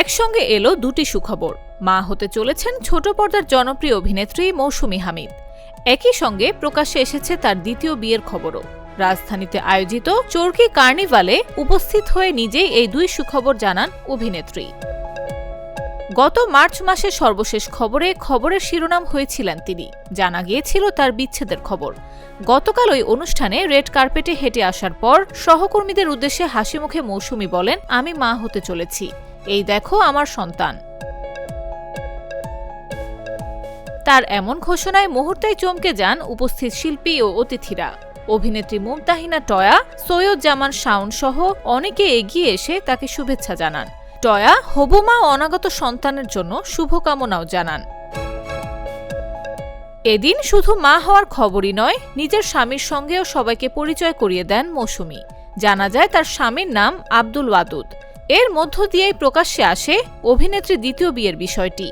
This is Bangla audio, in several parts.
একসঙ্গে এলো দুটি সুখবর। মা হতে চলেছেন ছোট পর্দার জনপ্রিয় অভিনেত্রী মৌসুমী হামিদ। একই সঙ্গে প্রকাশ্যে এসেছে তার দ্বিতীয় বিয়ের খবরও। রাজধানীতে আয়োজিত চরকি কার্নিভালে উপস্থিত হয়ে নিজেই এই দুই সুখবর জানান অভিনেত্রী। গত মার্চ মাসে সর্বশেষ খবরের শিরোনাম হয়েছিলেন তিনি। জানা গিয়েছিল তার বিচ্ছেদের খবর। গতকাল ওই অনুষ্ঠানে রেড কার্পেটে হেঁটে আসার পর সহকর্মীদের উদ্দেশ্যে হাসিমুখে মৌসুমী বলেন, আমি মা হতে চলেছি, এই দেখো আমার সন্তান। তার এমন ঘোষণায় মুহূর্তেই চমকে যান উপস্থিত শিল্পী ও অতিথিরা। অভিনেত্রী মুমতাহিনা টয়া, সৈয়দ জামান শাওন সহ অনেকে এগিয়ে এসে তাকে শুভেচ্ছা জানান। টয়া হবু মা ও অনাগত সন্তানের জন্য শুভকামনাও জানান। এদিন শুধু মা হওয়ার খবরই নয়, নিজের স্বামীর সঙ্গেও সবাইকে পরিচয় করিয়ে দেন মৌসুমী। জানা যায় তার স্বামীর নাম আব্দুল ওয়াদুদ। এর মধ্য দিয়েই প্রকাশ্যে আসে অভিনেত্রী দ্বিতীয় বিয়ের বিষয়টি।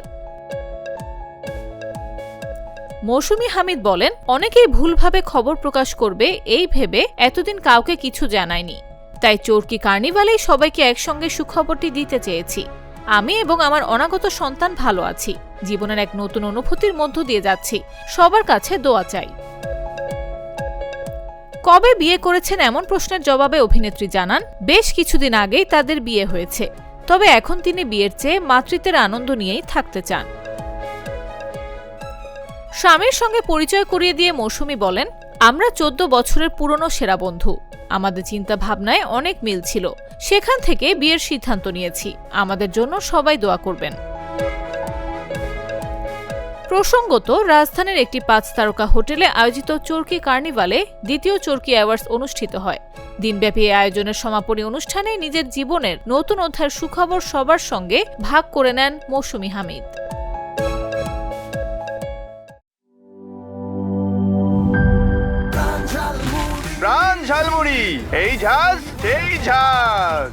মৌসুমী হামিদ বলেন, অনেকেই ভুলভাবে খবর প্রকাশ করবে এই ভেবে এতদিন কাউকে কিছু জানায়নি। তাই চরকি কার্নিভালেই সবাইকে একসঙ্গে সুখবরটি দিতে চেয়েছি। আমি এবং আমার অনাগত সন্তান ভালো আছি। জীবনের এক নতুন অনুভূতির মধ্য দিয়ে যাচ্ছি। সবার কাছে দোয়া চাই। কবে বিয়ে করেছেন এমন প্রশ্নের জবাবে অভিনেত্রী জানান, বেশ কিছুদিন আগেই তাদের বিয়ে হয়েছে। তবে এখন তিনি বিয়ের চেয়ে মাতৃত্বের আনন্দ নিয়েই থাকতে চান। স্বামীর সঙ্গে পরিচয় করিয়ে দিয়ে মৌসুমী বলেন, আমরা 14 বছরের পুরনো সেরা বন্ধু। আমাদের চিন্তা ভাবনায় অনেক মিল ছিল। সেখান থেকে বিয়ের সিদ্ধান্ত নিয়েছি। আমাদের জন্য সবাই দোয়া করবেন। প্রসঙ্গত, রাজধানীর একটি 5 তারকা হোটেলে আয়োজিত চরকি কার্নিভালে দ্বিতীয় চরকি অ্যাওয়ার্ডস অনুষ্ঠিত হয়। দিনব্যাপী এই আয়োজনের সমাপনী অনুষ্ঠানে নিজের জীবনের নতুন অধ্যায়ের সুখবর সবার সঙ্গে ভাগ করে নেন মৌসুমী হামিদ। প্রাণ ঝালমুড়ি, এই ঝাঁজ সেই ঝাঁজ।